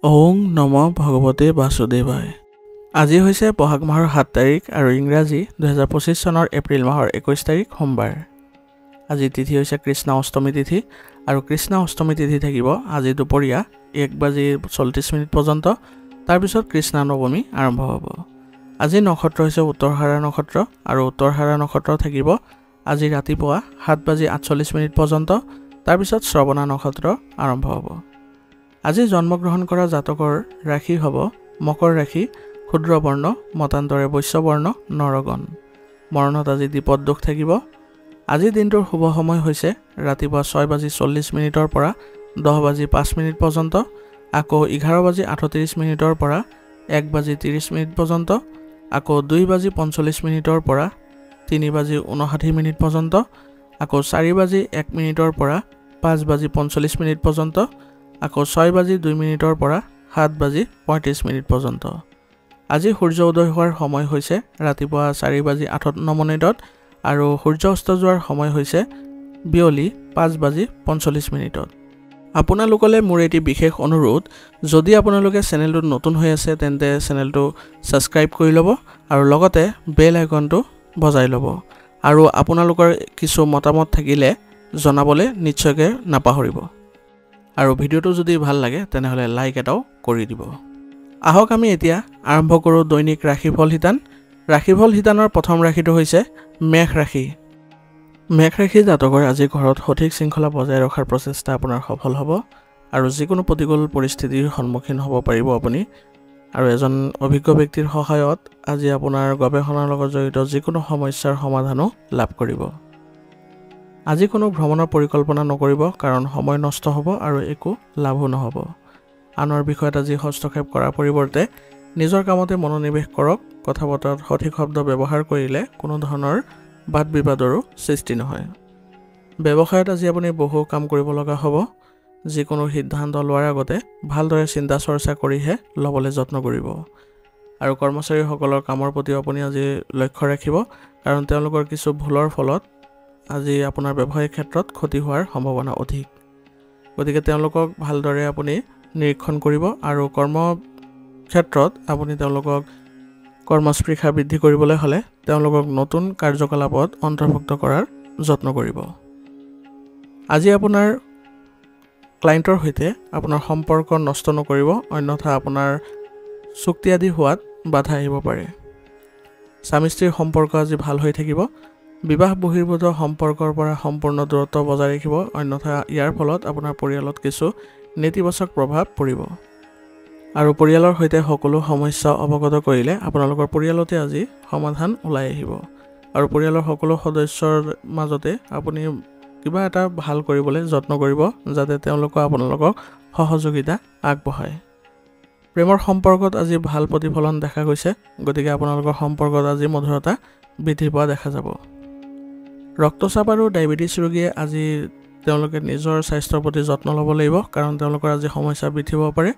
ওং নম ভগৱতে বাসুদেৱায়। আজি হৈছে বহাগ মাহৰ 7 তাৰিখ আৰু ইংৰাজী 2025 চনৰ এপ্ৰিল মাহৰ 21 তাৰিখ সোমবাৰ। আজি তিথি হৈছে কৃষ্ণ অষ্টমী তিথি আৰু কৃষ্ণ অষ্টমী তিথি থাকিব আজি দুপৰীয়া 1:34 পৰ্যন্ত। তাৰপিছত কৃষ্ণ নৱমী আৰম্ভ হ'ব। আজি নক্ষত্ৰ হৈছে উত্তৰহাৰা নক্ষত্ৰ আৰু উত্তৰহাৰা নক্ষত্ৰ থাকিব আজি ৰাতিপুৱা 7:48 পৰ্যন্ত। তাৰপিছত শ্ৰৱণা নক্ষত্ৰ আৰম্ভ হ'ব। আজি জন্মগ্ৰহণ কৰা জাতকৰ ৰাশি হ'ব মকৰ ৰাশি, ক্ষুদ্ৰ বৰ্ণ, মতান্তৰে বৈশ্য বৰ্ণ, নৰগণ। মৰণত আজি দ্বীপদ দোষ থাকিব। আজি দিনটোৰ শুভ সময় হৈছে ৰাতিপুৱা 6:40 পৰা 10:05 পৰ্যন্ত, আকৌ 11:38 পৰা 1:30 পৰ্যন্ত, আকৌ 2:45 পৰা 3:59 পৰ্যন্ত, আকৌ 4:01 পৰা 5:45 পৰ্যন্ত, আকৌ 6:02 পৰা 7:35 পৰ্যন্ত। আজি সূৰ্য উদয় হোৱাৰ সময় হৈছে ৰাতিপুৱা 4:58 আৰু সূৰ্য অস্ত যোৱাৰ সময় হৈছে বিয়লি 5:45। আপোনালোকলৈ মোৰ এটি বিশেষ অনুৰোধ, যদি আপোনালোকে চেনেলটোত নতুন হৈ আছে তেন্তে চেনেলটো ছাবস্ক্ৰাইব কৰি ল'ব আৰু লগতে বেল আইকনটো বজাই ল'ব আৰু আপোনালোকৰ কিছু মতামত থাকিলে জনাবলৈ নিশ্চয়কৈ নাপাহৰিব। আৰু ভিডিঅ'টো যদি ভাল লাগে তেনেহ'লে লাইক এটাও কৰি দিব। আহক আমি এতিয়া আৰম্ভ কৰোঁ দৈনিক ৰাশিফল শিতান। ৰাশিফল শিতানৰ প্ৰথম ৰাশিটো হৈছে মেষ ৰাশি। মেষ ৰাশি জাতকৰ আজি ঘৰত সঠিক শৃংখলা বজাই ৰখাৰ প্ৰচেষ্টা আপোনাৰ সফল হ'ব আৰু যিকোনো প্ৰতিকূল পৰিস্থিতিৰ সন্মুখীন হ'ব পাৰিব আপুনি। আৰু এজন অভিজ্ঞ ব্যক্তিৰ সহায়ত আজি আপোনাৰ গৱেষণাৰ লগত জড়িত যিকোনো সমস্যাৰ সমাধানো লাভ কৰিব। আজি কোনো ভ্ৰমণৰ পৰিকল্পনা নকৰিব, কাৰণ সময় নষ্ট হ'ব আৰু একো লাভো নহ'ব। আনৰ বিষয়ত আজি হস্তক্ষেপ কৰাৰ পৰিৱৰ্তে নিজৰ কামতে মনোনিৱেশ কৰক। কথা বতৰাত সঠিক শব্দ ব্যৱহাৰ কৰিলে কোনো ধৰণৰ বাদ বিবাদৰো সৃষ্টি নহয়। ব্যৱসায়ত আজি আপুনি বহু কাম কৰিব লগা হ'ব। যিকোনো সিদ্ধান্ত লোৱাৰ আগতে ভালদৰে চিন্তা চৰ্চা কৰিহে ল'বলৈ যত্ন কৰিব। আৰু কৰ্মচাৰীসকলৰ কামৰ প্ৰতি আপুনি আজি লক্ষ্য ৰাখিব, কাৰণ তেওঁলোকৰ কিছু ভুলৰ ফলত আজি আপোনাৰ ব্যৱসায়িক ক্ষেত্ৰত ক্ষতি হোৱাৰ সম্ভাৱনা অধিক। গতিকে তেওঁলোকক ভালদৰে আপুনি নিৰীক্ষণ কৰিব আৰু কৰ্মক্ষেত্ৰত আপুনি তেওঁলোকক কৰ্মস্পৃহা বৃদ্ধি কৰিবলৈ হ'লে তেওঁলোকক নতুন কাৰ্যকলাপত অন্তৰ্ভুক্ত কৰাৰ যত্ন কৰিব। আজি আপোনাৰ ক্লায়েণ্টৰ সৈতে আপোনাৰ সম্পৰ্ক নষ্ট নকৰিব, অন্যথা আপোনাৰ চুক্তি আদি হোৱাত বাধা আহিব পাৰে। স্বামী স্ত্ৰীৰ সম্পৰ্ক আজি ভাল হৈ থাকিব। বিবাহ বহিৰ্ভূত সম্পৰ্কৰ পৰা সম্পূৰ্ণ দূৰত্ব বজাই ৰাখিব, অন্যথা ইয়াৰ ফলত আপোনাৰ পৰিয়ালত কিছু নেতিবাচক প্ৰভাৱ পৰিব। আৰু পৰিয়ালৰ সৈতে সকলো সমস্যা অৱগত কৰিলে আপোনালোকৰ পৰিয়ালতে আজি সমাধান ওলাই আহিব। আৰু পৰিয়ালৰ সকলো সদস্যৰ মাজতে আপুনি কিবা এটা ভাল কৰিবলৈ যত্ন কৰিব, যাতে তেওঁলোকে আপোনালোকক সহযোগিতা আগবঢ়ায়। প্ৰেমৰ সম্পৰ্কত আজি ভাল প্ৰতিফলন দেখা গৈছে, গতিকে আপোনালোকৰ সম্পৰ্কত আজি মধুৰতা বৃদ্ধি পোৱা দেখা যাব। ৰক্তচাপ আৰু ডায়েবেটিছ ৰোগীয়ে আজি তেওঁলোকে নিজৰ স্বাস্থ্যৰ প্ৰতি যত্ন ল'ব লাগিব, কাৰণ তেওঁলোকৰ আজি সমস্যা বৃদ্ধি হ'ব পাৰে।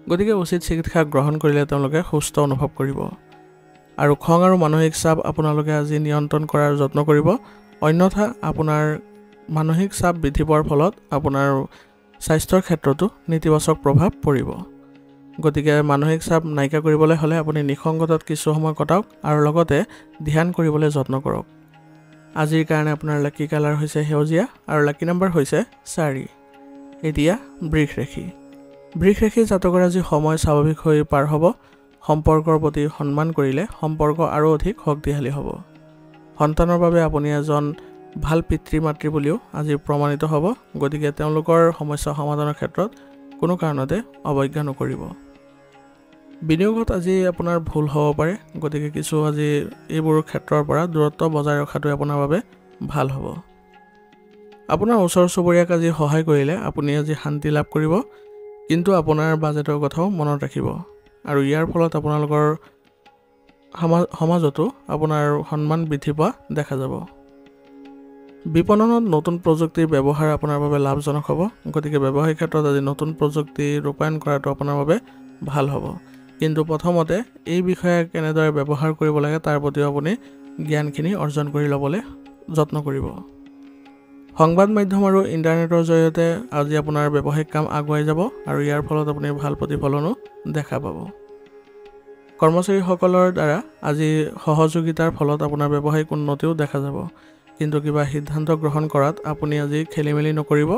গতিকে উচিত চিকিৎসা গ্ৰহণ কৰিলে তেওঁলোকে সুস্থ অনুভৱ কৰিব। আৰু খং আৰু মানসিক চাপ আপোনালোকে আজি নিয়ন্ত্ৰণ কৰাৰ যত্ন কৰিব, অন্যথা আপোনাৰ মানসিক চাপ বৃদ্ধি পোৱাৰ ফলত আপোনাৰ স্বাস্থ্যৰ ক্ষেত্ৰতো নেতিবাচক প্ৰভাৱ পৰিব। গতিকে মানসিক চাপ নাইকিয়া কৰিবলৈ হ'লে আপুনি নিসংগতাত কিছু সময় কটাওক আৰু লগতে ধ্যান কৰিবলৈ যত্ন কৰক। আজিৰ কাৰণে আপোনাৰ লাকি কালাৰ হৈছে সেউজীয়া আৰু লাকি নম্বৰ হৈছে 4। এতিয়া বৃষ ৰাশি। বৃষ ৰাশি জাতকৰ আজি সময় স্বাভাৱিক হৈ পাৰ হ'ব। সম্পৰ্কৰ প্ৰতি সন্মান কৰিলে সম্পৰ্ক আৰু অধিক শক্তিশালী হ'ব। সন্তানৰ বাবে আপুনি এজন ভাল পিতৃ মাতৃ বুলিও আজি প্ৰমাণিত হ'ব। গতিকে তেওঁলোকৰ সমস্যা সমাধানৰ ক্ষেত্ৰত কোনো কাৰণতে অৱজ্ঞা নকৰিব। বিনিয়োগত আজি আপোনাৰ ভুল হ'ব পাৰে, গতিকে কিছু আজি এইবোৰ ক্ষেত্ৰৰ পৰা দূৰত্ব বজাই ৰখাটোৱে আপোনাৰ বাবে ভাল হ'ব। আপোনাৰ ওচৰ চুবুৰীয়াক আজি সহায় কৰিলে আপুনি আজি শান্তি লাভ কৰিব, কিন্তু আপোনাৰ বাজেটৰ কথাও মনত ৰাখিব। আৰু ইয়াৰ ফলত আপোনালোকৰ সমাজতো আপোনাৰ সন্মান বৃদ্ধি পোৱা দেখা যাব। বিপণনত নতুন প্ৰযুক্তিৰ ব্যৱহাৰ আপোনাৰ বাবে লাভজনক হ'ব। গতিকে ব্যৱসায়িক ক্ষেত্ৰত আজি নতুন প্ৰযুক্তি ৰূপায়ণ কৰাটো আপোনাৰ বাবে ভাল হ'ব, কিন্তু প্ৰথমতে এই বিষয়ে কেনেদৰে ব্যৱহাৰ কৰিব লাগে তাৰ প্ৰতিও আপুনি জ্ঞানখিনি অৰ্জন কৰি ল'বলৈ যত্ন কৰিব। সংবাদ মাধ্যম আৰু ইণ্টাৰনেটৰ জৰিয়তে আজি আপোনাৰ ব্যৱসায়িক কাম আগুৱাই যাব আৰু ইয়াৰ ফলত আপুনি ভাল প্ৰতিফলনো দেখা পাব। কৰ্মচাৰীসকলৰ দ্বাৰা আজি সহযোগিতাৰ ফলত আপোনাৰ ব্যৱসায়িক উন্নতিও দেখা যাব। কিন্তু কিবা সিদ্ধান্ত গ্ৰহণ কৰাত আপুনি আজি খেলিমেলি নকৰিব।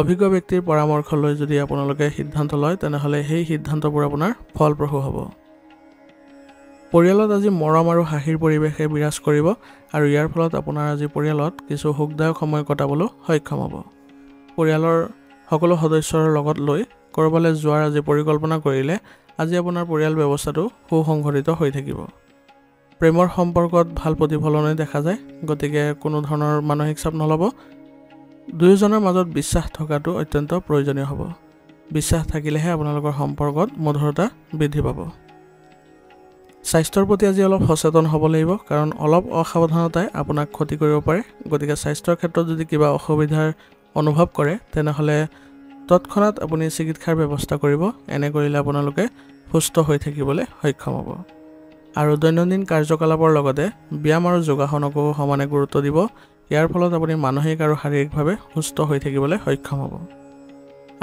অভিজ্ঞ ব্যক্তিৰ পৰামৰ্শ লৈ যদি আপোনালোকে সিদ্ধান্ত লয় তেনেহ'লে সেই সিদ্ধান্তবোৰ আপোনাৰ ফলপ্ৰসূ হ'ব। পৰিয়ালত আজি মৰম আৰু হাঁহিৰ পৰিৱেশে বিৰাজ কৰিব আৰু ইয়াৰ ফলত আপোনাৰ আজি পৰিয়ালত কিছু সুখদায়ক সময় কটাবলৈ সক্ষম হ'ব। পৰিয়ালৰ সকলো সদস্যৰ লগত লৈ ক'ৰবালৈ যোৱাৰ আজি পৰিকল্পনা কৰিলে আজি আপোনাৰ পৰিয়াল ব্যৱস্থাটো সুসংগঠিত হৈ থাকিব। প্ৰেমৰ সম্পৰ্কত ভাল প্ৰতিফলনে দেখা যায়, গতিকে কোনো ধৰণৰ মানসিক চাপ নল'ব। দুয়োজনৰ মাজত বিশ্বাস থকাটো অত্যন্ত প্ৰয়োজনীয় হ'ব। বিশ্বাস থাকিলেহে আপোনালোকৰ সম্পৰ্কত মধুৰতা বৃদ্ধি পাব। স্বাস্থ্যৰ প্ৰতি আজি অলপ সচেতন হ'ব লাগিব, কাৰণ অলপ অসাৱধানতাই আপোনাক ক্ষতি কৰিব পাৰে। গতিকে স্বাস্থ্যৰ ক্ষেত্ৰত যদি কিবা অসুবিধাৰ অনুভৱ কৰে তেনেহ'লে তৎক্ষণাত আপুনি চিকিৎসাৰ ব্যৱস্থা কৰিব। এনে কৰিলে আপোনালোকে সুস্থ হৈ থাকিবলৈ সক্ষম হ'ব। আৰু দৈনন্দিন কাৰ্যকলাপৰ লগতে ব্যায়াম আৰু যোগাসনকো সমানে গুৰুত্ব দিব। ইয়াৰ ফলত আপুনি মানসিক আৰু শাৰীৰিকভাৱে সুস্থ হৈ থাকিবলৈ সক্ষম হ'ব।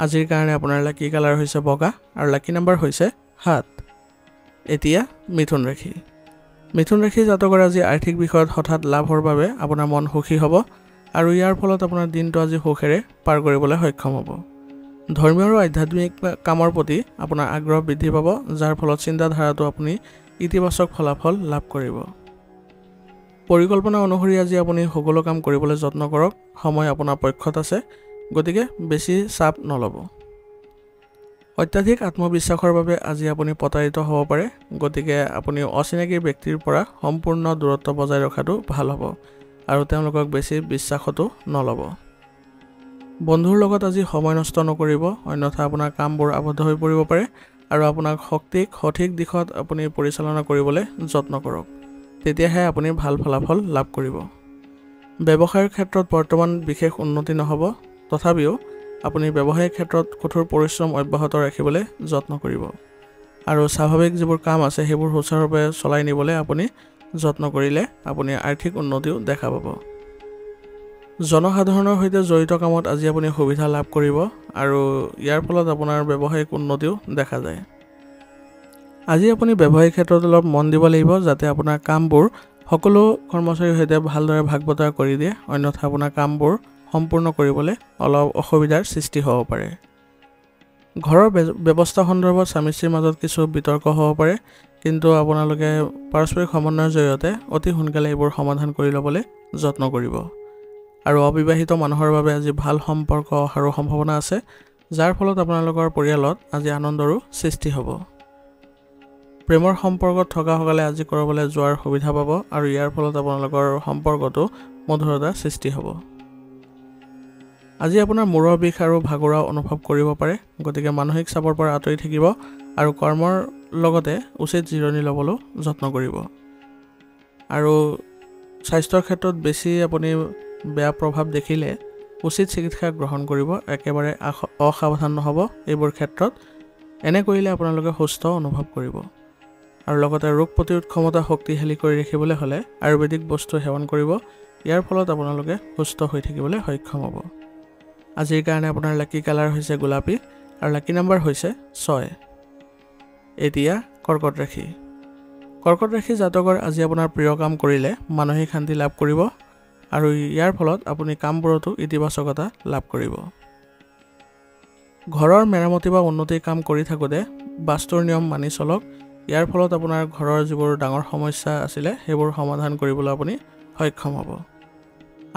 আজিৰ কাৰণে আপোনাৰ লাকি কালাৰ হৈছে বগা আৰু লাকি নম্বৰ হৈছে 7। এতিয়া মিথুন ৰাশি। মিথুন ৰাশি জাতকৰ আজি আৰ্থিক বিষয়ত হঠাৎ লাভৰ বাবে আপোনাৰ মন সুখী হ'ব আৰু ইয়াৰ ফলত আপোনাৰ দিনটো আজি সুখেৰে পাৰ কৰিবলৈ সক্ষম হ'ব। ধৰ্মীয় আৰু আধ্যাত্মিক কামৰ প্ৰতি আপোনাৰ আগ্ৰহ বৃদ্ধি পাব, যাৰ ফলত চিন্তাধাৰাটো আপুনি ইতিবাচক ফলাফল লাভ কৰিব। পৰিকল্পনা অনুসৰি আজি আপুনি সকলো কাম কৰিবলৈ যত্ন কৰক। সময় আপোনাৰ পক্ষত আছে, গতিকে বেছি চাপ নল'ব। অত্যাধিক আত্মবিশ্বাসৰ বাবে আজি আপুনি প্ৰতাৰিত হ'ব পাৰে, গতিকে আপুনি অচিনাকি ব্যক্তিৰ পৰা সম্পূৰ্ণ দূৰত্ব বজাই ৰখাটো ভাল হ'ব আৰু তেওঁলোকক বেছি বিশ্বাসতো নল'ব। বন্ধুৰ লগত আজি সময় নষ্ট নকৰিব, অন্যথা আপোনাৰ কামবোৰ আবদ্ধ হৈ পৰিব পাৰে আৰু আপোনাক শক্তিক সঠিক দিশত আপুনি পৰিচালনা কৰিবলৈ যত্ন কৰক। তেতিয়াহে আপুনি ভাল ফলাফল লাভ কৰিব। ব্যৱসায়ৰ ক্ষেত্ৰত বৰ্তমান বিশেষ উন্নতি নহ'ব, তথাপিও আপুনি ব্যৱসায়িক ক্ষেত্ৰত কঠোৰ পৰিশ্ৰম অব্যাহত ৰাখিবলৈ যত্ন কৰিব আৰু স্বাভাৱিক যিবোৰ কাম আছে সেইবোৰ সুচাৰুৰূপে চলাই নিবলৈ আপুনি যত্ন কৰিলে আপুনি আৰ্থিক উন্নতিও দেখা পাব। জনসাধাৰণৰ সৈতে জড়িত কামত আজি আপুনি সুবিধা লাভ কৰিব আৰু ইয়াৰ ফলত আপোনাৰ ব্যৱসায়িক উন্নতিও দেখা যায়। আজি আপুনি ব্যৱসায়িক ক্ষেত্ৰত অলপ মন দিব লাগিব, যাতে আপোনাৰ কামবোৰ সকলো কৰ্মচাৰীৰ সৈতে ভালদৰে ভাগ বতৰা কৰি দিয়ে, অন্যথা আপোনাৰ কামবোৰ সম্পূৰ্ণ কৰিবলৈ অলপ অসুবিধাৰ সৃষ্টি হ'ব পাৰে। ঘৰৰ ব্যৱস্থা সন্দৰ্ভত স্বামী স্ত্ৰীৰ মাজত কিছু বিতৰ্ক হ'ব পাৰে, কিন্তু আপোনালোকে পাৰস্পৰিক সমন্বয়ৰ জৰিয়তে অতি সোনকালে এইবোৰ সমাধান কৰি ল'বলৈ যত্ন কৰিব। আৰু অবিবাহিত মানুহৰ বাবে আজি ভাল সম্পৰ্ক অহাৰ সম্ভাৱনা আছে, যাৰ ফলত আপোনালোকৰ পৰিয়ালত আজি আনন্দৰো সৃষ্টি হ'ব। প্ৰেমৰ সম্পৰ্কত থকাসকলে আজি ক'ৰবালৈ যোৱাৰ সুবিধা পাব আৰু ইয়াৰ ফলত আপোনালোকৰ সম্পৰ্কটো মধুৰতাৰ সৃষ্টি হ'ব। আজি আপোনাৰ মূৰৰ বিষ আৰু ভাগৰুৱা অনুভৱ কৰিব পাৰে, গতিকে মানসিক চাপৰ পৰা আঁতৰি থাকিব আৰু কৰ্মৰ লগতে উচিত জিৰণি ল'বলৈ যত্ন কৰিব। আৰু স্বাস্থ্যৰ ক্ষেত্ৰত বেছি আপুনি বেয়া প্ৰভাৱ দেখিলে উচিত চিকিৎসা গ্ৰহণ কৰিব। একেবাৰে অসাৱধান নহ'ব এইবোৰ ক্ষেত্ৰত। এনে কৰিলে আপোনালোকে সুস্থ অনুভৱ কৰিব। আৰু লগতে ৰোগ প্ৰতিৰোধ ক্ষমতা শক্তিশালী কৰি ৰাখিবলৈ হ'লে আয়ুৰ্বেদিক বস্তু সেৱন কৰিব। ইয়াৰ ফলত আপোনালোকে সুস্থ হৈ থাকিবলৈ সক্ষম হ'ব। আজিৰ কাৰণে আপোনাৰ লাকি কালাৰ হৈছে গোলাপী আৰু লাকি নম্বৰ হৈছে 6। এতিয়া কৰ্কট ৰাশি। কৰ্কট ৰাশি জাতকৰ আজি আপোনাৰ প্ৰিয় কাম কৰিলে মানসিক শান্তি লাভ কৰিব আৰু ইয়াৰ ফলত আপুনি কামবোৰতো ইতিবাচকতা লাভ কৰিব। ঘৰৰ মেৰামতি বা উন্নতিৰ কাম কৰি থাকোঁতে বাস্তুৰ নিয়ম মানি চলক। ইয়াৰ ফলত আপোনাৰ ঘৰৰ যিবোৰ ডাঙৰ সমস্যা আছিলে সেইবোৰ সমাধান কৰিবলৈ আপুনি সক্ষম হ'ব।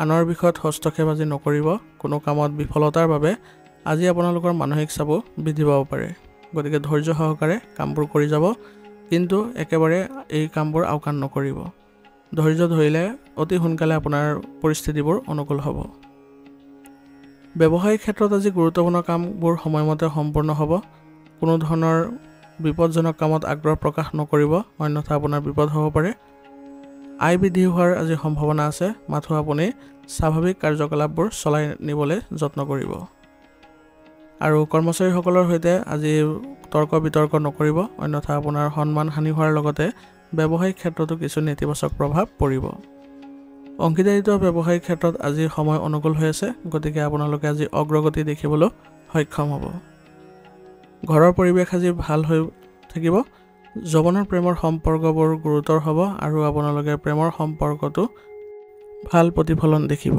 আনৰ বিষয়ত হস্তক্ষেপ আজি নকৰিব। কোনো কামত বিফলতাৰ বাবে আজি আপোনালোকৰ মানসিক চাপো বৃদ্ধি পাব পাৰে, গতিকে ধৈৰ্য সহকাৰে কামবোৰ কৰি যাব, কিন্তু একেবাৰে এই কামবোৰ আওকাণ নকৰিব। ধৈৰ্য ধৰিলে অতি সোনকালে আপোনাৰ পৰিস্থিতিবোৰ অনুকূল হ'ব। ব্যৱসায়িক ক্ষেত্ৰত আজি গুৰুত্বপূৰ্ণ কামবোৰ সময়মতে সম্পূৰ্ণ হ'ব। কোনো ধৰণৰ বিপদজনক কামত আগ্ৰহ প্ৰকাশ নকৰিব, অন্যথা আপোনাৰ বিপদ হ'ব পাৰে। আয় বৃদ্ধি হোৱাৰ আজি সম্ভাৱনা আছে, মাথো আপুনি স্বাভাৱিক কাৰ্যকলাপবোৰ চলাই নিবলৈ যত্ন কৰিব। আৰু কৰ্মচাৰীসকলৰ সৈতে আজি তৰ্ক বিতৰ্ক নকৰিব, অন্যথা আপোনাৰ সন্মান হানি হোৱাৰ লগতে ব্যৱসায়িক ক্ষেত্ৰতো কিছু নেতিবাচক প্ৰভাৱ পৰিব। অংশীদাৰিত্ব ব্যৱসায়িক ক্ষেত্ৰত আজি সময় অনুকূল হৈ আছে, গতিকে আপোনালোকে আজি অগ্ৰগতি দেখিবলৈ সক্ষম হ'ব। ঘৰৰ পৰিৱেশ আজি ভাল হৈ থাকিব। যৌৱনৰ প্ৰেমৰ সম্পৰ্কবোৰ গুৰুতৰ হ'ব আৰু আপোনালোকে প্ৰেমৰ সম্পৰ্কটো ভাল প্ৰতিফলন দেখিব।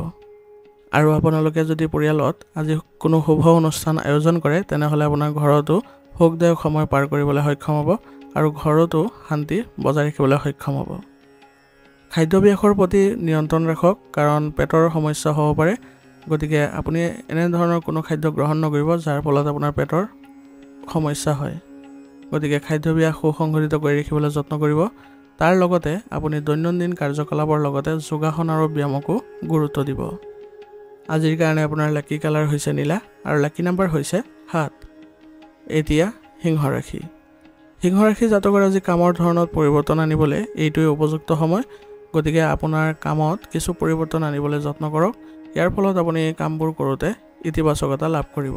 আৰু আপোনালোকে যদি পৰিয়ালত আজি কোনো শুভ অনুষ্ঠান আয়োজন কৰে তেনেহ'লে আপোনাৰ ঘৰতো সুখদায়ক সময় পাৰ কৰিবলৈ সক্ষম হ'ব আৰু ঘৰতো শান্তি বজাই ৰাখিবলৈ সক্ষম হ'ব। খাদ্যাভ্যাসৰ প্ৰতি নিয়ন্ত্ৰণ ৰাখক, কাৰণ পেটৰ সমস্যা হ'ব পাৰে, গতিকে আপুনি এনেধৰণৰ কোনো খাদ্য গ্ৰহণ নকৰিব যাৰ ফলত আপোনাৰ পেটৰ সমস্যা হয়। গতিকে খাদ্যাভ্যাস সুসংগঠিত কৰি ৰাখিবলৈ যত্ন কৰিব। তাৰ লগতে আপুনি দৈনন্দিন কাৰ্যকলাপৰ লগতে যোগাসন আৰু ব্যায়ামকো গুৰুত্ব দিব। আজিৰ কাৰণে আপোনাৰ লাকি কালাৰ হৈছে নীলা আৰু লাকি নাম্বাৰ হৈছে 7। এতিয়া সিংহ ৰাশি। সিংহ ৰাশি জাতকৰ আজি কামৰ ধৰণত পৰিৱৰ্তন আনিবলৈ এইটোৱে উপযুক্ত সময়, গতিকে আপোনাৰ কামত কিছু পৰিৱৰ্তন আনিবলৈ যত্ন কৰক। ইয়াৰ ফলত আপুনি কামবোৰ কৰোঁতে ইতিবাচকতা লাভ কৰিব।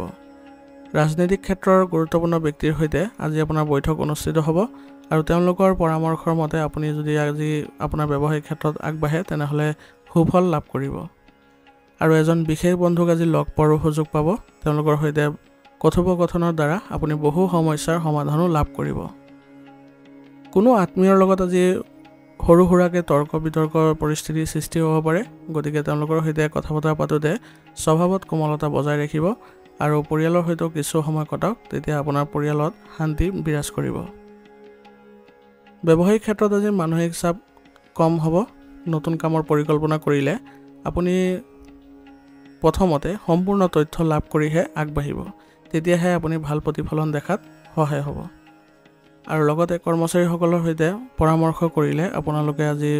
ৰাজনৈতিক ক্ষেত্ৰৰ গুৰুত্বপূৰ্ণ ব্যক্তিৰ সৈতে আজি আপোনাৰ বৈঠক অনুষ্ঠিত হ'ব আৰু তেওঁলোকৰ পৰামৰ্শৰ মতে আপুনি যদি আজি আপোনাৰ ব্যৱসায়িক ক্ষেত্ৰত আগবাঢ়ে তেনেহ'লে সুফল লাভ কৰিব। আৰু এজন বিশেষ বন্ধুক আজি লগ পোৱাৰো সুযোগ পাব। তেওঁলোকৰ সৈতে কথোপকথনৰ দ্বাৰা আপুনি বহু সমস্যাৰ সমাধানো লাভ কৰিব। কোনো আত্মীয়ৰ লগত আজি সৰু সুৰাকৈ তৰ্ক বিতৰ্কৰ পৰিস্থিতিৰ সৃষ্টি হ'ব পাৰে, গতিকে তেওঁলোকৰ সৈতে কথা বতৰা পাতোঁতে স্বভাৱত কোমলতা বজাই ৰাখিব আৰু পৰিয়ালৰ সৈতেও কিছু সময় কটাওক, তেতিয়া আপোনাৰ পৰিয়ালত শান্তি বিৰাজ কৰিব। ব্যৱসায়িক ক্ষেত্ৰত আজি মানসিক চাপ কম হ'ব। নতুন কামৰ পৰিকল্পনা কৰিলে আপুনি প্ৰথমতে সম্পূৰ্ণ তথ্য লাভ কৰিহে আগবাঢ়িব, তেতিয়াহে আপুনি ভাল প্ৰতিফলন দেখাত সহায় হ'ব। আৰু লগতে কৰ্মচাৰীসকলৰ সৈতে পৰামৰ্শ কৰিলে আপোনালোকে আজি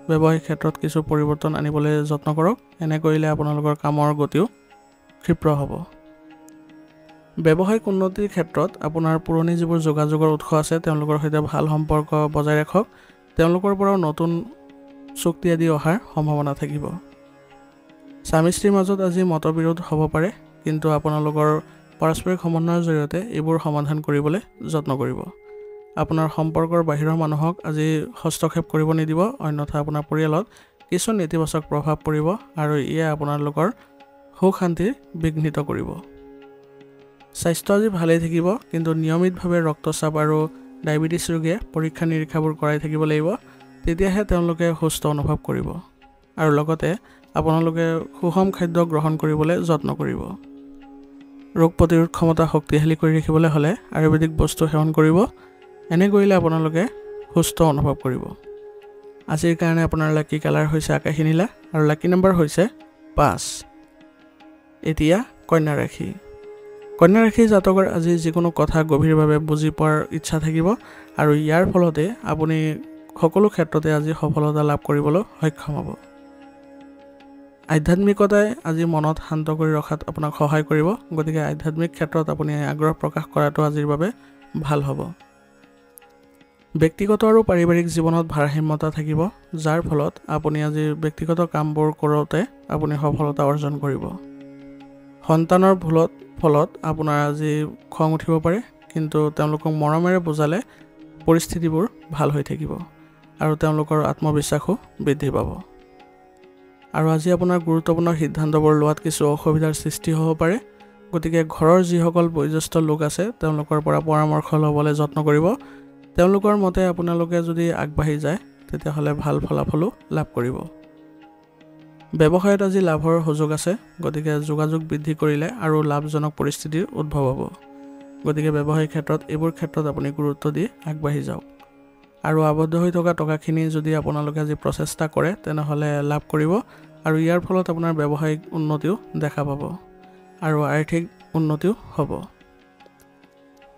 ব্যৱসায়িক ক্ষেত্ৰত কিছু পৰিৱৰ্তন আনিবলৈ যত্ন কৰক। এনে কৰিলে আপোনালোকৰ কামৰ গতিও ক্ষীপ্ৰ হ'ব। ব্যৱসায়িক উন্নতিৰ ক্ষেত্ৰত আপোনাৰ পুৰণি যিবোৰ যোগাযোগৰ উৎস আছে তেওঁলোকৰ সৈতে ভাল সম্পৰ্ক বজাই ৰাখক। তেওঁলোকৰ পৰাও নতুন চুক্তি আদি অহাৰ সম্ভাৱনা থাকিব। স্বামী স্ত্ৰীৰ মাজত আজি মতবিৰোধ হ'ব পাৰে, কিন্তু আপোনালোকৰ পাৰস্পৰিক সমন্বয়ৰ জৰিয়তে এইবোৰ সমাধান কৰিবলৈ যত্ন কৰিব। আপোনাৰ সম্পৰ্কৰ বাহিৰৰ মানুহক আজি হস্তক্ষেপ কৰিব নিদিব, অন্যথা আপোনাৰ পৰিয়ালত কিছু নেতিবাচক প্ৰভাৱ পৰিব আৰু ইয়ে আপোনালোকৰ সুখ শান্তিৰ বিঘ্নিত কৰিব। স্বাস্থ্য আজি ভালেই থাকিব, কিন্তু নিয়মিতভাৱে ৰক্তচাপ আৰু ডায়েবেটিছ ৰোগীয়ে পৰীক্ষা নিৰীক্ষাবোৰ কৰাই থাকিব লাগিব, তেতিয়াহে তেওঁলোকে সুস্থ অনুভৱ কৰিব। আৰু লগতে আপোনালোকে সুষম খাদ্য গ্ৰহণ কৰিবলৈ যত্ন কৰিব। ৰোগ প্ৰতিৰোধ ক্ষমতা শক্তিশালী কৰি ৰাখিবলৈ হ'লে আয়ুৰ্বেদিক বস্তু সেৱন কৰিব। এনে কৰিলে আপোনালোকে সুস্থ অনুভৱ কৰিব। আজিৰ কাৰণে আপোনাৰ লাকি কালাৰ হৈছে আকাশী নীলা আৰু লাকি নাম্বাৰ হৈছে 5। এতিয়া কন্যা ৰাশি। কন্যা ৰাশি জাতকৰ আজি যিকোনো কথা গভীৰভাৱে বুজি পোৱাৰ ইচ্ছা থাকিব আৰু ইয়াৰ ফলতে আপুনি সকলো ক্ষেত্ৰতে আজি সফলতা লাভ কৰিবলৈ সক্ষম হ'ব। আধ্যাত্মিকতাই আজি মনত শান্ত কৰি ৰখাত আপোনাক সহায় কৰিব, গতিকে আধ্যাত্মিক ক্ষেত্ৰত আপুনি আগ্ৰহ প্ৰকাশ কৰাটো আজিৰ বাবে ভাল হ'ব। ব্যক্তিগত আৰু পাৰিবাৰিক জীৱনত ভাৰসাম্যতা থাকিব, যাৰ ফলত আপুনি আজি ব্যক্তিগত কামবোৰ কৰোঁতে আপুনি সফলতা অৰ্জন কৰিব। সন্তানৰ ফলত আপোনাৰ আজি খং উঠিব পাৰে, কিন্তু তেওঁলোকক মৰমেৰে বুজালে পৰিস্থিতিবোৰ ভাল হৈ থাকিব আৰু তেওঁলোকৰ আত্মবিশ্বাসো বৃদ্ধি পাব। আৰু আজি আপোনাৰ গুৰুত্বপূৰ্ণ সিদ্ধান্তবোৰ লোৱাত কিছু অসুবিধাৰ সৃষ্টি হ'ব পাৰে, গতিকে ঘৰৰ যিসকল বয়োজ্যেষ্ঠ লোক আছে তেওঁলোকৰ পৰা পৰামৰ্শ ল'বলৈ যত্ন কৰিব। তেওঁলোকৰ মতে আপোনালোকে যদি আগবাঢ়ি যায় তেতিয়াহ'লে ভাল ফলাফলো লাভ কৰিব। ব্যৱসায়ত আজি লাভৰ সুযোগ আছে, গতিকে যোগাযোগ বৃদ্ধি কৰিলে আৰু লাভজনক পৰিস্থিতিৰ উদ্ভৱ হ'ব। গতিকে ব্যৱসায়িক ক্ষেত্ৰত এইবোৰ ক্ষেত্ৰত আপুনি গুৰুত্ব দি আগবাঢ়ি যাওক। আৰু আবদ্ধ হৈ থকা টকাখিনি যদি আপোনালোকে আজি প্ৰচেষ্টা কৰে তেনেহ'লে লাভ কৰিব আৰু ইয়াৰ ফলত আপোনাৰ ব্যৱসায়িক উন্নতিও দেখা পাব আৰু আৰ্থিক উন্নতিও হ'ব।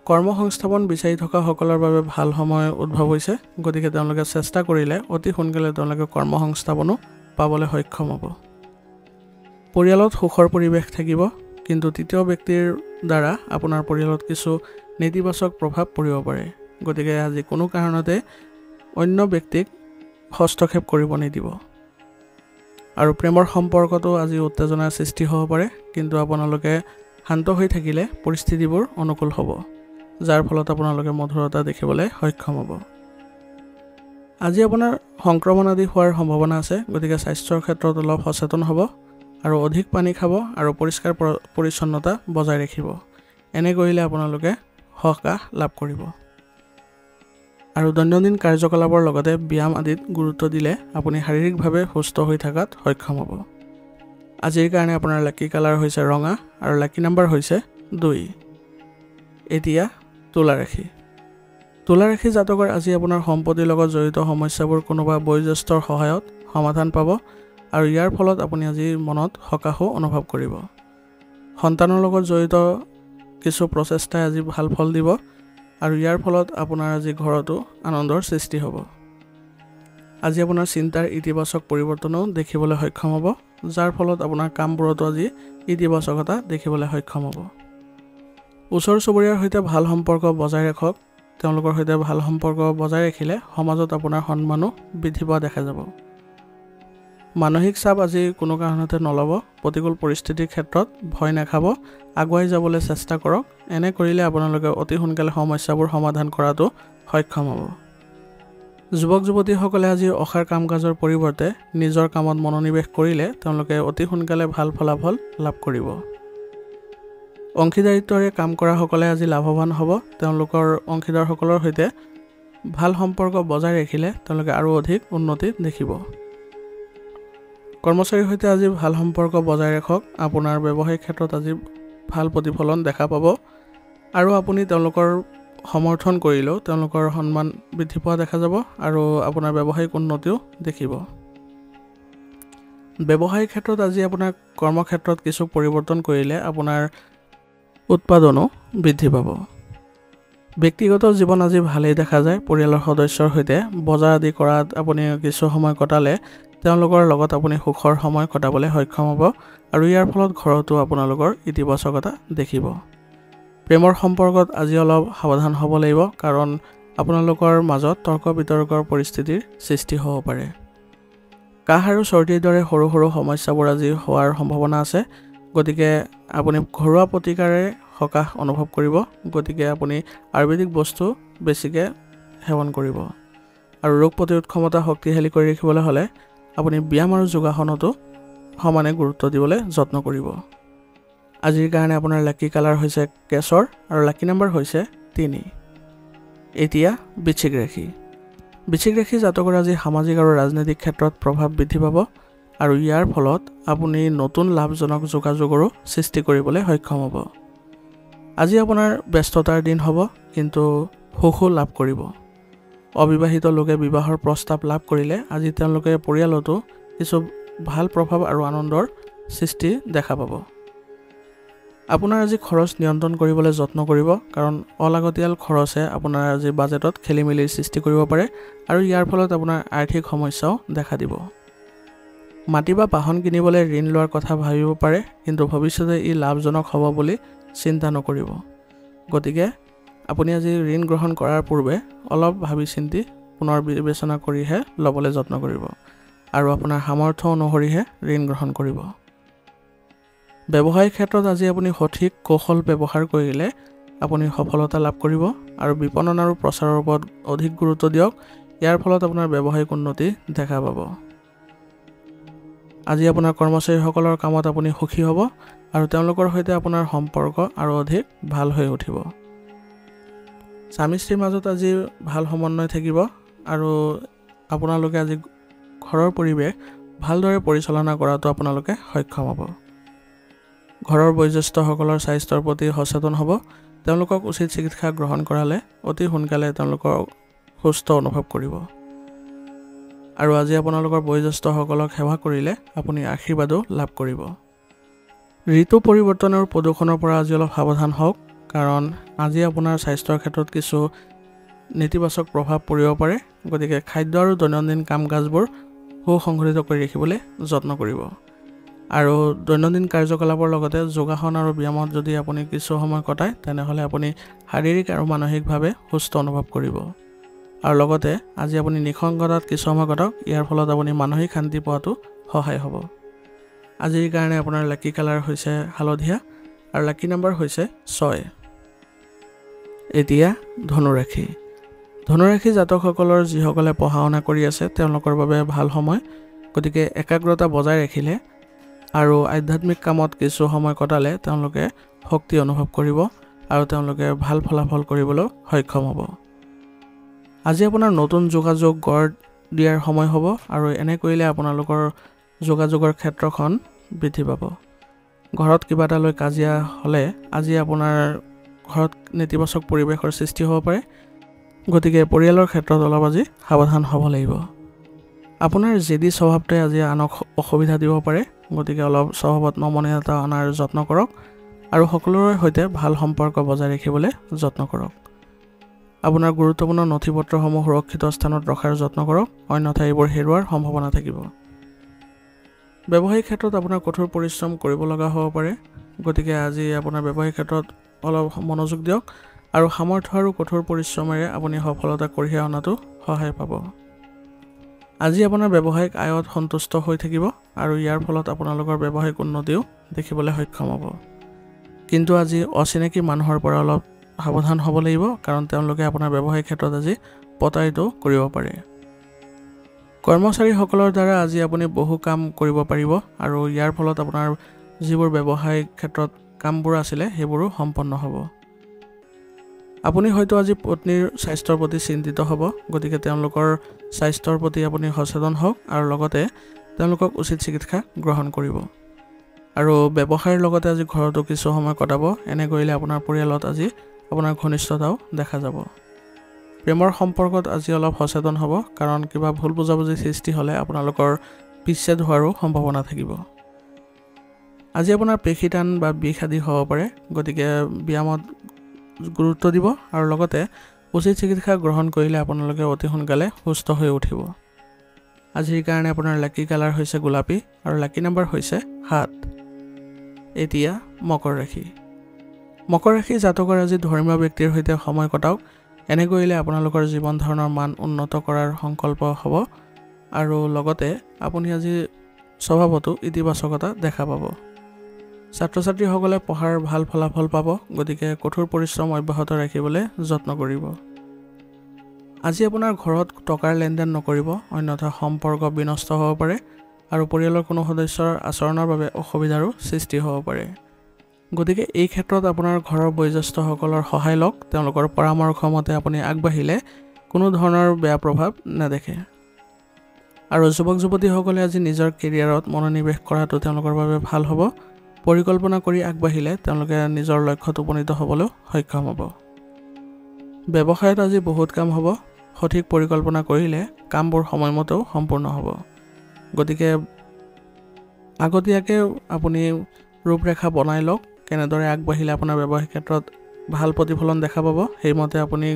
কৰ্ম সংস্থাপন বিচাৰি থকা সকলৰ বাবে ভাল সময় উদ্ভৱ হৈছে, গতিকে তেওঁলোকে চেষ্টা কৰিলে অতি সোনকালে তেওঁলোকে কৰ্ম সংস্থাপনো পাবলৈ সক্ষম হ'ব। পৰিয়ালত সুখৰ পৰিৱেশ থাকিব, কিন্তু তৃতীয় ব্যক্তিৰ দ্বাৰা আপোনাৰ পৰিয়ালত কিছু নেতিবাচক প্ৰভাৱ পৰিব পাৰে, গতিকে আজি কোনো কাৰণতে অন্য ব্যক্তিক হস্তক্ষেপ কৰিব নিদিব। আৰু প্ৰেমৰ সম্পৰ্কতো আজি উত্তেজনাৰ সৃষ্টি হ'ব পাৰে, কিন্তু আপোনালোকে শান্ত হৈ থাকিলে পৰিস্থিতিবোৰ অনুকূল হ'ব, যাৰ ফলত আপোনালোকে মধুৰতা দেখিবলৈ সক্ষম হ'ব। আজি আপোনাৰ সংক্ৰমণ আদি হোৱাৰ সম্ভাৱনা আছে, গতিকে স্বাস্থ্যৰ ক্ষেত্ৰত অলপ সচেতন হ'ব আৰু অধিক পানী খাব আৰু পৰিষ্কাৰ পৰিচ্ছন্নতা বজাই ৰাখিব। এনে কৰিলে আপোনালোকে সকাহ লাভ কৰিব। আৰু দৈনন্দিন কাৰ্যকলাপৰ লগতে ব্যায়াম আদিত গুৰুত্ব দিলে আপুনি শাৰীৰিকভাৱে সুস্থ হৈ থকাত সক্ষম হ'ব। আজিৰ কাৰণে আপোনাৰ লাকি কালাৰ হৈছে ৰঙা আৰু লাকি নাম্বাৰ হৈছে 2। এতিয়া তুলা ৰাশি। তুলা ৰাশি জাতকৰ আজি আপোনাৰ সম্পত্তিৰ লগত জড়িত সমস্যাবোৰ কোনোবা বয়োজ্যেষ্ঠৰ সহায়ত সমাধান পাব আৰু ইয়াৰ ফলত আপুনি আজি মনত সকাহো অনুভৱ কৰিব। সন্তানৰ লগত জড়িত কিছু প্ৰচেষ্টাই আজি ভাল ফল দিব আৰু ইয়াৰ ফলত আপোনাৰ আজি ঘৰতো আনন্দৰ সৃষ্টি হ'ব। আজি আপোনাৰ চিন্তাৰ ইতিবাচক পৰিৱৰ্তনো দেখিবলৈ সক্ষম হ'ব, যাৰ ফলত আপোনাৰ কামবোৰতো আজি ইতিবাচকতা দেখিবলৈ সক্ষম হ'ব। ওচৰ চুবুৰীয়াৰ সৈতে ভাল সম্পৰ্ক বজাই ৰাখক। তেওঁলোকৰ সৈতে ভাল সম্পৰ্ক বজাই ৰাখিলে সমাজত আপোনাৰ সন্মানো বৃদ্ধি পোৱা দেখা যাব। মানসিক চাপ আজি কোনো কাৰণতে নল'ব। প্ৰতিকূল পৰিস্থিতিৰ ক্ষেত্ৰত ভয় নাখাব, আগুৱাই যাবলৈ চেষ্টা কৰক। এনে কৰিলে আপোনালোকে অতি সোনকালে সমস্যাবোৰ সমাধান কৰাটো সক্ষম হ'ব। যুৱক যুৱতীসকলে আজি অসাৰ কাম কাজৰ পৰিৱৰ্তে নিজৰ কামত মনোনিৱেশ কৰিলে তেওঁলোকে অতি সোনকালে ভাল ফলাফল লাভ কৰিব। অংশীদাৰিত্বৰে কাম কৰাসকলে আজি লাভৱান হ'ব। তেওঁলোকৰ অংশীদাৰসকলৰ সৈতে ভাল সম্পৰ্ক বজাই ৰাখিলে তেওঁলোকে আৰু অধিক উন্নতি দেখিব। কৰ্মচাৰীৰ সৈতে আজি ভাল সম্পৰ্ক বজাই ৰাখক। আপোনাৰ ব্যৱসায়িক ক্ষেত্ৰত আজি ভাল প্ৰতিফলন দেখা পাব আৰু আপুনি তেওঁলোকৰ সমৰ্থন কৰিলেও তেওঁলোকৰ সন্মান বৃদ্ধি পোৱা দেখা যাব আৰু আপোনাৰ ব্যৱসায়িক উন্নতিও দেখিব। ব্যৱসায়িক ক্ষেত্ৰত আজি আপোনাৰ কৰ্মক্ষেত্ৰত কিছু পৰিৱৰ্তন কৰিলে আপোনাৰ উৎপাদনো বৃদ্ধি পাব। ব্যক্তিগত জীৱন আজি ভালেই দেখা যায়। পৰিয়ালৰ সদস্যৰ সৈতে বজাৰ আদি কৰাত আপুনি কিছু সময় কটালে তেওঁলোকৰ লগত আপুনি সুখৰ সময় কটাবলৈ সক্ষম হ'ব আৰু ইয়াৰ ফলত ঘৰতো আপোনালোকৰ ইতিবাচকতা দেখিব। প্ৰেমৰ সম্পৰ্কত আজি অলপ সাৱধান হ'ব লাগিব, কাৰণ আপোনালোকৰ মাজত তৰ্ক বিতৰ্কৰ পৰিস্থিতিৰ সৃষ্টি হ'ব পাৰে। কাহ আৰু চৰ্দিৰ দৰে সৰু সৰু সমস্যাবোৰ আজি হোৱাৰ সম্ভাৱনা আছে, গতিকে আপুনি ঘৰুৱা প্ৰতিকাৰে সকাহ অনুভৱ কৰিব। গতিকে আপুনি আয়ুৰ্বেদিক বস্তু বেছিকৈ সেৱন কৰিব আৰু ৰোগ প্ৰতিৰোধ ক্ষমতা শক্তিশালী কৰি ৰাখিবলৈ হ'লে আপুনি ব্যায়াম আৰু যোগাসনতো সমানে গুৰুত্ব দিবলৈ যত্ন কৰিব। আজিৰ কাৰণে আপোনাৰ লাকি কালাৰ হৈছে কেশৰ আৰু লাকি নাম্বাৰ হৈছে 3। এতিয়া বৃশ্চিক ৰাশি। বৃশ্চিক ৰাশি জাতকৰ আজি সামাজিক আৰু ৰাজনৈতিক ক্ষেত্ৰত প্ৰভাৱ বৃদ্ধি পাব আৰু ইয়াৰ ফলত আপুনি নতুন লাভজনক যোগাযোগৰো সৃষ্টি কৰিবলৈ সক্ষম হ'ব। আজি আপোনাৰ ব্যস্ততাৰ দিন হ'ব, কিন্তু সুখো লাভ কৰিব। অবিবাহিত লোকে বিবাহৰ প্ৰস্তাৱ লাভ কৰিলে আজি তেওঁলোকে পৰিয়ালতো কিছু ভাল প্ৰভাৱ আৰু আনন্দৰ সৃষ্টি দেখা পাব। আপোনাৰ আজি খৰচ নিয়ন্ত্ৰণ কৰিবলৈ যত্ন কৰিব, কাৰণ অলাগতিয়াল খৰচে আপোনাৰ আজি বাজেটত খেলিমেলিৰ সৃষ্টি কৰিব পাৰে আৰু ইয়াৰ ফলত আপোনাৰ আৰ্থিক সমস্যাও দেখা দিব। মাটি বা বাহন কিনিবলৈ ঋণ লোৱাৰ কথা ভাবিব পাৰে, কিন্তু ভৱিষ্যতে ই লাভজনক হ'ব বুলি চিন্তা নকৰিব। গতিকে আপুনি আজি ঋণ গ্ৰহণ কৰাৰ পূৰ্বে অলপ ভাবি চিন্তি পুনৰ বিবেচনা কৰিহে ল'বলৈ যত্ন কৰিব আৰু আপোনাৰ সামৰ্থ্য অনুসৰিহে ঋণ গ্ৰহণ কৰিব। ব্যৱসায়িক ক্ষেত্ৰত আজি আপুনি সঠিক কৌশল ব্যৱহাৰ কৰিলে আপুনি সফলতা লাভ কৰিব আৰু বিপণন আৰু প্ৰচাৰৰ ওপৰত অধিক গুৰুত্ব দিয়ক। ইয়াৰ ফলত আপোনাৰ ব্যৱসায়িক উন্নতি দেখা পাব। আজি আপোনাৰ কৰ্মচাৰীসকলৰ কামত আপুনি সুখী হ'ব আৰু তেওঁলোকৰ সৈতে আপোনাৰ সম্পৰ্ক আৰু অধিক ভাল হৈ উঠিব। স্বামী স্ত্ৰীৰ মাজত আজি ভাল সমন্বয় থাকিব আৰু আপোনালোকে আজি ঘৰৰ পৰিৱেশ ভালদৰে পৰিচালনা কৰাটো আপোনালোকে সক্ষম হ'ব। ঘৰৰ বয়োজ্যেষ্ঠসকলৰ স্বাস্থ্যৰ প্ৰতি সচেতন হ'ব। তেওঁলোকক উচিত চিকিৎসা গ্ৰহণ কৰালে অতি সোনকালে তেওঁলোকৰ সুস্থ অনুভৱ কৰিব আৰু আজি আপোনালোকৰ বয়োজ্যেষ্ঠসকলক সেৱা কৰিলে আপুনি আশীৰ্বাদো লাভ কৰিব। ঋতু পৰিৱৰ্তন আৰু প্ৰদূষণৰ পৰা আজি অলপ সাৱধান হওক, কাৰণ আজি আপোনাৰ স্বাস্থ্যৰ ক্ষেত্ৰত কিছু নেতিবাচক প্ৰভাৱ পৰিব পাৰে। গতিকে খাদ্য আৰু দৈনন্দিন কাম কাজবোৰ সুসংগঠিত কৰি ৰাখিবলৈ যত্ন কৰিব আৰু দৈনন্দিন কাৰ্যকলাপৰ লগতে যোগাসন আৰু ব্যায়ামত যদি আপুনি কিছু সময় কটায় তেনেহ'লে আপুনি শাৰীৰিক আৰু মানসিকভাৱে সুস্থ অনুভৱ কৰিব আৰু লগতে আজি আপুনি নিসংগতাত কিছু সময় কটাওক। ইয়াৰ ফলত আপুনি মানসিক শান্তি পোৱাটো সহায় হ'ব। আজিৰ কাৰণে আপোনাৰ লাকি কালাৰ হৈছে হালধীয়া আৰু লাকি নাম্বাৰ হৈছে 6। এতিয়া ধনু ৰাশি। ধনুৰাশি জাতকসকলৰ যিসকলে পঢ়া শুনা কৰি আছে তেওঁলোকৰ বাবে ভাল সময়। গতিকে একাগ্ৰতা বজাই ৰাখিলে আৰু আধ্যাত্মিক কামত কিছু সময় কটালে তেওঁলোকে শক্তি অনুভৱ কৰিব আৰু তেওঁলোকে ভাল ফলাফল কৰিবলৈ সক্ষম হ'ব। আজি আপোনাৰ নতুন যোগাযোগ গঢ় দিয়াৰ সময় হ'ব আৰু এনে কৰিলে আপোনালোকৰ যোগাযোগৰ ক্ষেত্ৰখন বৃদ্ধি পাব। ঘৰত কিবা এটা লৈ কাজিয়া হ'লে আজি আপোনাৰ ঘৰত নেতিবাচক পৰিৱেশৰ সৃষ্টি হ'ব পাৰে। গতিকে পৰিয়ালৰ ক্ষেত্ৰত অলপ আজি সাৱধান হ'ব লাগিব। আপোনাৰ জেদী স্বভাৱটোৱে আজি আনক অসুবিধা দিব পাৰে। গতিকে অলপ স্বভাৱত নমনীয়তা অনাৰ যত্ন কৰক আৰু সকলোৰে সৈতে ভাল সম্পৰ্ক বজাই ৰাখিবলৈ যত্ন কৰক। আপোনাৰ গুৰুত্বপূৰ্ণ নথিপত্ৰসমূহ সুৰক্ষিত স্থানত ৰখাৰ যত্ন কৰক, অন্যথা এইবোৰ হেৰুৱাৰ সম্ভাৱনা থাকিব। ব্যৱসায়িক ক্ষেত্ৰত আপোনাৰ কঠোৰ পৰিশ্ৰম কৰিব লগা হ'ব পাৰে। গতিকে আজি আপোনাৰ ব্যৱসায়িক ক্ষেত্ৰত অলপ মনোযোগ দিয়ক আৰু সামৰ্থ্য আৰু কঠোৰ পৰিশ্ৰমেৰে আপুনি সফলতা কঢ়িয়াই অনাটো সহায় পাব। আজি আপোনাৰ ব্যৱসায়িক আয়ত সন্তুষ্ট হৈ থাকিব আৰু ইয়াৰ ফলত আপোনালোকৰ ব্যৱসায়িক উন্নতিও দেখিবলৈ সক্ষম হ'ব। কিন্তু আজি অচিনাকি মানুহৰ পৰা অলপ সাৱধান হ'ব লাগিব, কাৰণ তেওঁলোকে আপোনাৰ ব্যৱসায়িক ক্ষেত্ৰত আজি প্ৰতাৰিত কৰিব পাৰে। কৰ্মচাৰীসকলৰ দ্বাৰা আজি আপুনি বহু কাম কৰিব পাৰিব আৰু ইয়াৰ ফলত আপোনাৰ যিবোৰ ব্যৱসায়িক ক্ষেত্ৰত কামবোৰ আছিলে সেইবোৰো সম্পন্ন হ'ব। আপুনি হয়তো আজি পত্নীৰ স্বাস্থ্যৰ প্ৰতি চিন্তিত হ'ব। গতিকে তেওঁলোকৰ স্বাস্থ্যৰ প্ৰতি আপুনি সচেতন হওক আৰু লগতে তেওঁলোকক উচিত চিকিৎসা গ্ৰহণ কৰিব। আৰু ব্যৱসায়ৰ লগতে আজি ঘৰতো কিছু সময় কটাব। এনে কৰিলে আপোনাৰ পৰিয়ালত আজি আপোনাৰ ঘনিষ্ঠতাও দেখা যাব। প্ৰেমৰ সম্পৰ্কত আজি অলপ সচেতন হ'ব, কাৰণ কিবা ভুল বুজাবুজি সৃষ্টি হ'লে আপোনালোকৰ বিচ্ছেদ হোৱাৰো সম্ভাৱনা থাকিব। আজি আপোনাৰ পেশী টান বা বিষ আদি হ'ব পাৰে। গতিকে ব্যায়ামত গুৰুত্ব দিব আৰু লগতে উচিত চিকিৎসা গ্ৰহণ কৰিলে আপোনালোকে অতি সোনকালে সুস্থ হৈ উঠিব। আজিৰ কাৰণে আপোনাৰ লাকি কালাৰ হৈছে গোলাপী আৰু লাকি নাম্বাৰ হৈছে 7। এতিয়া মকৰ ৰাশি। মকৰ ৰাশি জাতকৰ আজি ধৰ্মীয় ব্যক্তিৰ সৈতে সময় কটাওক। এনে কৰিলে আপোনালোকৰ জীৱন ধাৰণৰ মান উন্নত কৰাৰ সংকল্প হ'ব আৰু লগতে আপুনি আজি স্বভাৱতো ইতিবাচকতা দেখা পাব। ছাত্ৰ ছাত্ৰীসকলে পঢ়াৰ ভাল ফলাফল পাব। গতিকে কঠোৰ পৰিশ্ৰম অব্যাহত ৰাখিবলৈ যত্ন কৰিব। আজি আপোনাৰ ঘৰত টকাৰ লেনদেন নকৰিব, অন্যথা সম্পৰ্ক বিনষ্ট হ'ব পাৰে আৰু পৰিয়ালৰ কোনো সদস্যৰ আচৰণৰ বাবে অসুবিধাৰো সৃষ্টি হ'ব পাৰে। গতিকে এই ক্ষেত্ৰত আপোনাৰ ঘৰৰ বয়োজ্যেষ্ঠসকলৰ সহায় লওক। তেওঁলোকৰ পৰামৰ্শ মতে আপুনি আগবাঢ়িলে কোনো ধৰণৰ বেয়া প্ৰভাৱ নেদেখে। আৰু যুৱক যুৱতীসকলে আজি নিজৰ কেৰিয়াৰত মনোনিৱেশ কৰাটো তেওঁলোকৰ বাবে ভাল হ'ব। পৰিকল্পনা কৰি আগবাঢ়িলে তেওঁলোকে নিজৰ লক্ষ্যত উপনীত হ'বলৈ সক্ষম হ'ব। ব্যৱসায়ত আজি বহুত কাম হ'ব। সঠিক পৰিকল্পনা কৰিলে কামবোৰ সময়মতেও সম্পূৰ্ণ হ'ব। গতিকে আগতীয়াকৈ আপুনি ৰূপৰেখা বনাই লওক, কেনেদৰে আগবাঢ়িলে আপোনাৰ ব্যৱসায়িক ক্ষেত্ৰত ভাল প্ৰতিফলন দেখা পাব, সেইমতে আপুনি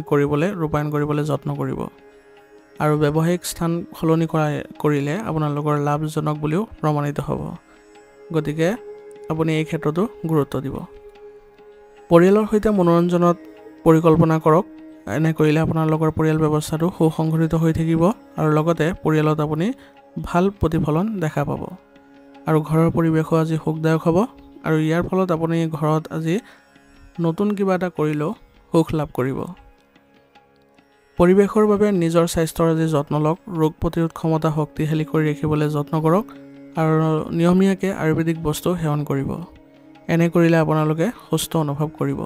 ৰূপায়ণ কৰিবলৈ যত্ন কৰিব। আৰু ব্যৱসায়িক স্থান সলনি কৰিলে আপোনালোকৰ লাভজনক বুলিও প্ৰমাণিত হ'ব। গতিকে আপুনি এই ক্ষেত্ৰতো গুৰুত্ব দিব। পৰিয়ালৰ সৈতে মনোৰঞ্জনত পৰিকল্পনা কৰক। এনে কৰিলে আপোনালোকৰ পৰিয়াল ব্যৱস্থাটো সুসংগঠিত হৈ থাকিব আৰু লগতে পৰিয়ালত আপুনি ভাল প্ৰতিফলন দেখা পাব আৰু ঘৰৰ পৰিৱেশো আজি সুখদায়ক হ'ব। আৰু ইয়াৰ ফলত আপুনি ঘৰত আজি নতুন কিবা এটা কৰিলেও সুখ লাভ কৰিব। পৰিৱেশৰ বাবে নিজৰ স্বাস্থ্যৰ আজি যত্ন লওক। ৰোগ প্ৰতিৰোধ ক্ষমতা শক্তিশালী কৰি ৰাখিবলৈ যত্ন কৰক আৰু নিয়মীয়াকৈ আয়ুৰ্বেদিক বস্তু সেৱন কৰিব। এনে কৰিলে আপোনালোকে সুস্থ অনুভৱ কৰিব।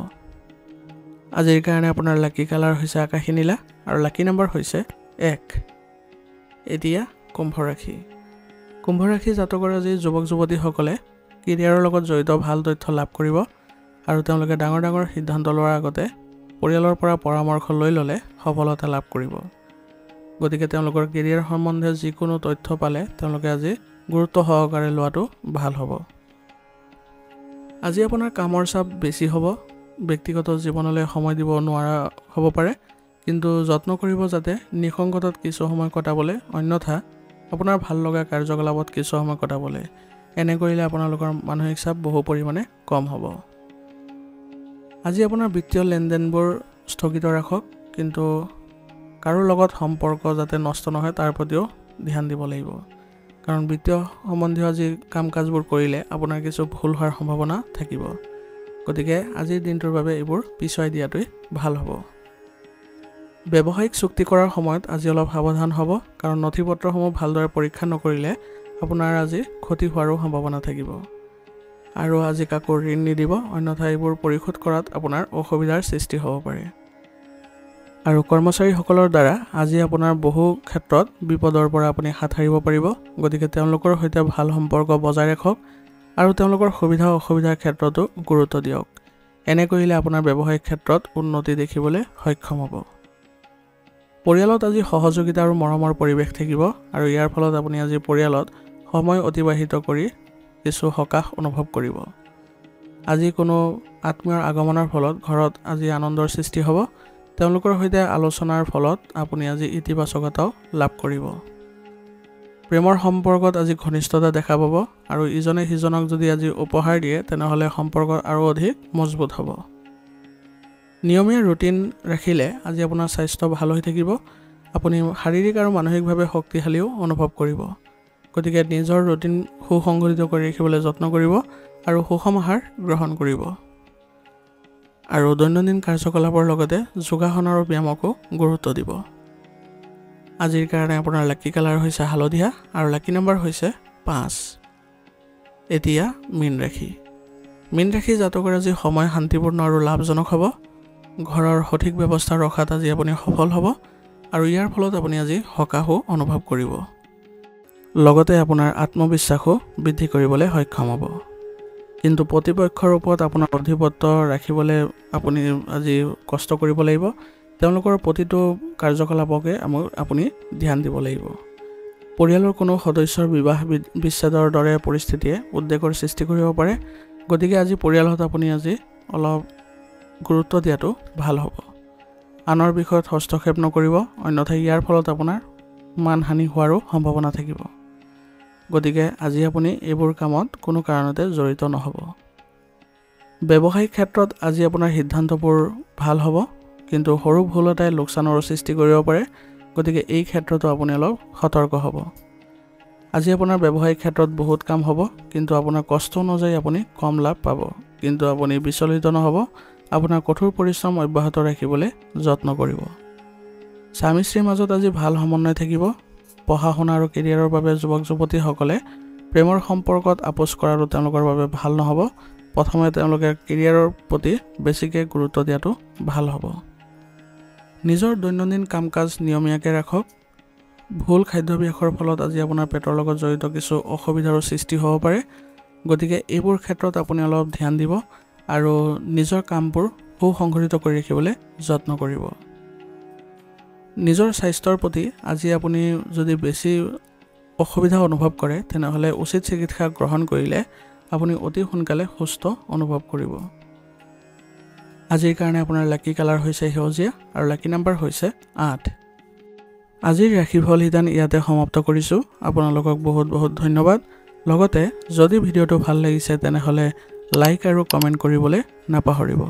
আজিৰ কাৰণে আপোনাৰ লাকি কালাৰ হৈছে আকাশী নীলা আৰু লাকি নাম্বাৰ হৈছে 1। এতিয়া কুম্ভ ৰাশি। কুম্ভ ৰাশি জাতকৰ আজি যুৱক যুৱতীসকলে কেৰিয়াৰৰ লগত জড়িত ভাল তথ্য লাভ কৰিব আৰু তেওঁলোকে ডাঙৰ ডাঙৰ সিদ্ধান্ত লোৱাৰ আগতে পৰিয়ালৰ পৰা পৰামৰ্শ লৈ ল'লে সফলতা লাভ কৰিব। গতিকে তেওঁলোকৰ কেৰিয়াৰ সম্বন্ধে যিকোনো তথ্য পালে তেওঁলোকে আজি গুৰুত্ব সহকাৰে লোৱাটো ভাল হ'ব। আজি আপোনাৰ কামৰ চাপ বেছি হ'ব। ব্যক্তিগত জীৱনলৈ সময় দিব নোৱাৰা হ'ব পাৰে, কিন্তু যত্ন কৰিব যাতে নিসংগতাত কিছু সময় কটাবলৈ, অন্যথা আপোনাৰ ভাল লগা কাৰ্যকলাপত কিছু সময় কটাবলৈ। এনে কৰিলে আপোনালোকৰ মানসিক চাপ বহু পৰিমাণে কম হ'ব। আজি আপোনাৰ বিত্তীয় লেনদেনবোৰ স্থগিত ৰাখক, কিন্তু কাৰো লগত সম্পৰ্ক যাতে নষ্ট নহয় তাৰ প্ৰতিও ধ্যান দিব লাগিব। কাৰণ বিত্তীয় সম্বন্ধীয় আজি কাম কাজবোৰ কৰিলে আপোনাৰ কিছু ভুল হোৱাৰ সম্ভাৱনা থাকিব। গতিকে আজিৰ দিনটোৰ বাবে এইবোৰ পিছুৱাই দিয়াটোৱেই ভাল হ'ব। ব্যৱসায়িক চুক্তি কৰাৰ সময়ত আজি অলপ সাৱধান হ'ব কাৰণ নথিপত্ৰসমূহ ভালদৰে পৰীক্ষা নকৰিলে আপোনাৰ আজি ক্ষতি হোৱাৰো সম্ভাৱনা থাকিব আৰু আজি কাকো ঋণ নিদিব অন্যথা এইবোৰ পৰিশোধ কৰাত আপোনাৰ অসুবিধাৰ সৃষ্টি হ'ব পাৰে আৰু কৰ্মচাৰীসকলৰ দ্বাৰা আজি আপোনাৰ বহু ক্ষেত্ৰত বিপদৰ পৰা আপুনি হাত সাৰিব পাৰিব গতিকে তেওঁলোকৰ সৈতে ভাল সম্পৰ্ক বজাই ৰাখক আৰু তেওঁলোকৰ সুবিধা অসুবিধাৰ ক্ষেত্ৰতো গুৰুত্ব দিয়ক এনে কৰিলে আপোনাৰ ব্যৱসায়িক ক্ষেত্ৰত উন্নতি দেখিবলৈ সক্ষম হ'ব পৰিয়ালত আজি সহযোগিতা আৰু মৰমৰ পৰিৱেশ থাকিব আৰু ইয়াৰ ফলত আপুনি আজি পৰিয়ালত সময় অতিবাহিত কৰি কিছু সকাহ অনুভৱ কৰিব আজি কোনো আত্মীয়ৰ আগমনৰ ফলত ঘৰত আজি আনন্দৰ সৃষ্টি হ'ব তেওঁলোকৰ সৈতে আলোচনাৰ ফলত আপুনি আজি ইতিবাচকতাও লাভ কৰিব প্ৰেমৰ সম্পৰ্কত আজি ঘনিষ্ঠতা দেখা পাব আৰু ইজনে সিজনক যদি আজি উপহাৰ দিয়ে তেনেহলে সম্পৰ্ক আৰু অধিক মজবুত হ'ব নিয়মীয়া ৰুটিন ৰাখিলে আজি আপোনাৰ স্বাস্থ্য ভাল হৈ থাকিব আপুনি শাৰীৰিক আৰু মানসিকভাৱে শক্তিশালীও অনুভৱ কৰিব গতিকে নিজৰ ৰুটিন সুসংগঠিত কৰি ৰাখিবলৈ যত্ন কৰিব আৰু সুষম আহাৰ গ্ৰহণ কৰিব আৰু দৈনন্দিন কাৰ্যকলাপৰ লগতে যোগাসন আৰু ব্যায়ামকো গুৰুত্ব দিব আজিৰ কাৰণে আপোনাৰ লাকি কালাৰ হৈছে হালধীয়া আৰু লাকি নম্বৰ হৈছে 5 এতিয়া মীন ৰাশি জাতকৰ আজি সময় শান্তিপূৰ্ণ আৰু লাভজনক হ'ব ঘৰৰ সঠিক ব্যৱস্থা ৰখাত আজি আপুনি সফল হ'ব আৰু ইয়াৰ ফলত আপুনি আজি সকাহো অনুভৱ কৰিব লগতে আপোনাৰ আত্মবিশ্বাসো বৃদ্ধি কৰিবলৈ সক্ষম হ'ব কিন্তু প্ৰতিপক্ষৰ ওপৰত আপোনাৰ অধিপত্য ৰাখিবলৈ আপুনি আজি কষ্ট কৰিব লাগিব তেওঁলোকৰ প্ৰতিটো কাৰ্যকলাপকে আপুনি ধ্যান দিব লাগিব পৰিয়ালৰ কোনো সদস্যৰ বিবাহ বিচ্ছেদৰ দৰে পৰিস্থিতিয়ে উদ্বেগৰ সৃষ্টি কৰিব পাৰে গতিকে আজি পৰিয়ালত আপুনি আজি অলপ গুৰুত্ব দিয়াটো ভাল হ'ব আনৰ বিষয়ত হস্তক্ষেপ নকৰিব অন্যথা ইয়াৰ ফলত আপোনাৰ মানহানি হোৱাৰো সম্ভাৱনা থাকিব গতিকে আজি আপুনি এইবোৰ কামত কোনো কাৰণতে জড়িত নহব ব্যৱসায়িক ক্ষেত্ৰত আজি আপোনাৰ সিদ্ধান্তবোৰ ভাল হ'ব কিন্তু সৰু ভুল এটাই লোকচানৰ সৃষ্টি কৰিব পাৰে গতিকে এই ক্ষেত্ৰতো আপুনি অলপ সতৰ্ক হ'ব আজি আপোনাৰ ব্যৱসায়িক ক্ষেত্ৰত বহুত কাম হ'ব কিন্তু আপোনাৰ কষ্ট অনুযায়ী আপুনি কম লাভ পাব কিন্তু আপুনি বিচলিত নহব আপোনাৰ কঠোৰ পৰিশ্ৰম অব্যাহত ৰাখিবলৈ যত্ন কৰিব স্বামী স্ত্ৰীৰ মাজত আজি ভাল সমন্বয় থাকিব পঢ়া শুনা আৰু কেৰিয়াৰৰ বাবে যুৱক যুৱতীসকলে প্ৰেমৰ সম্পৰ্কত আপোচ কৰাটো তেওঁলোকৰ বাবে ভাল নহ'ব প্ৰথমে তেওঁলোকে কেৰিয়াৰৰ প্ৰতি বেছিকৈ গুৰুত্ব দিয়াটো ভাল হ'ব নিজৰ দৈনন্দিন কাম-কাজ নিয়মীয়াকৈ ৰাখক ভুল খাদ্যাভ্যাসৰ ফলত আজি আপোনাৰ পেটৰ লগত জড়িত কিছু অসুবিধাৰ সৃষ্টি হ'ব পাৰে গতিকে এইবোৰ ক্ষেত্ৰত আপুনি অলপ ধ্যান দিব আৰু নিজৰ কামবোৰ সুসংগঠিত কৰি ৰাখিবলৈ যত্ন কৰিব নিজৰ স্বাস্থ্যৰ প্ৰতি আজি আপুনি যদি বেছি অসুবিধা অনুভৱ কৰে তেনেহলে উচিত চিকিৎসা গ্ৰহণ কৰিলে আপুনি অতি সোনকালে সুস্থ অনুভৱ কৰিব আজিৰ কাৰণে আপোনাৰ লাকি কালাৰ হৈছে সেউজীয়া আৰু লাকি নম্বৰ হৈছে 8 আজিৰ ৰাশিফল হিদান ইয়াতে সমাপ্ত কৰিছো আপোনালোকক বহুত বহুত ধন্যবাদ লগতে যদি ভিডিঅটো ভাল লাগিছে তেনেহলে লাইক আৰু কমেন্ট কৰিবলৈ নাপাহৰিব